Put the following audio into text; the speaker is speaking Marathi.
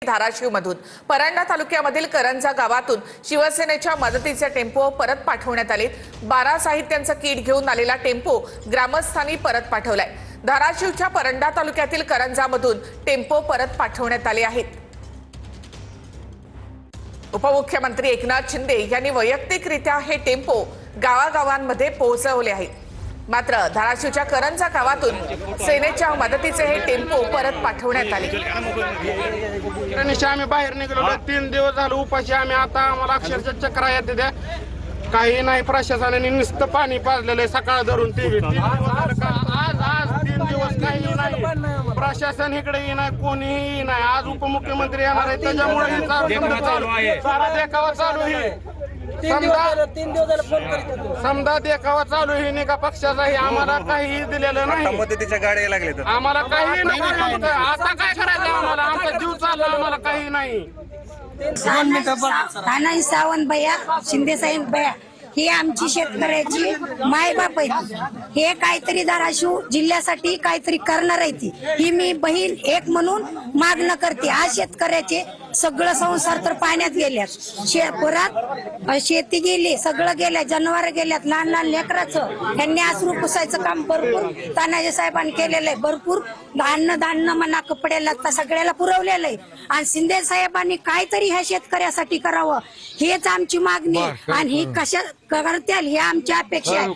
धाराशिव मधून परंडा तालुक्यामधील करंजा गावातून शिवसेनेच्या मदतीचे टेम्पो परत पाठवण्यात आले। 12 साहित्यांचं किट घेऊन आलेला टेम्पो ग्रामस्थांनी परत पाठवलाय। धाराशिवच्या परंडा तालुक्यातील करंजामधून टेम्पो परत पाठवण्यात आले आहेत। उपमुख्यमंत्री एकनाथ शिंदे यांनी वैयक्तिकरित्या हे टेम्पो गावागावांमध्ये पोहोचवले आहेत। मात्र धाराशिवच्या करंजा गावातून सेनेच्या मदतीचे हे टेम्पो परत पाठवण्यात आले। आम्ही बाहेर निघालो 3 दिवस झाले उपाशी आम्ही आता आम्हाला अक्षरशः चक्रा येते त्या काही नाही। प्रशासनाने नुसतं पाणी पाजलेलं आहे सकाळ धरून आज 3 दिवस काही नाही। प्रशासन इकडे नाही कोणीही नाही। आज उपमुख्यमंत्री येणार आहे त्याच्यामुळे सारा देखावा चालू आहे। समजा देखावा चालू आहे नाही का पक्षाचाही आम्हाला काही दिलेलं नाही। मदतीच्या गाड्या लागल्या आम्हाला काही नाही। आता काय करायचं आम्हाला आमचा जीव चालला आम्हाला काही नाही। तानाजी सावंत भैया शिंदे साहेब भैया ही आमची शेतकऱ्याची मायबाप आहे। हे काहीतरी धाराशिव जिल्ह्यासाठी काहीतरी करणार आहे ही मी बहीण एक म्हणून मागणं करते। आज शेतकऱ्याचे सगळं संसार तर पाण्यात गेल्यात, परत शेती गेली, सगळं गेल्या, जनावर गेल्यात, लहान लहान लेकराचं यांनी आसरू पुसायचं काम भरपूर तानाजी साहेबांनी केलेलं आहे। भरपूर धान्य धान्य म्हणा कपडे लागता सगळ्याला पुरवलेलं आहे। आणि शिंदे साहेबांनी काहीतरी ह्या शेतकऱ्यासाठी करावं हेच आमची मागणी आहे। आणि ही कशा करतील ही आमची अपेक्षा आहे।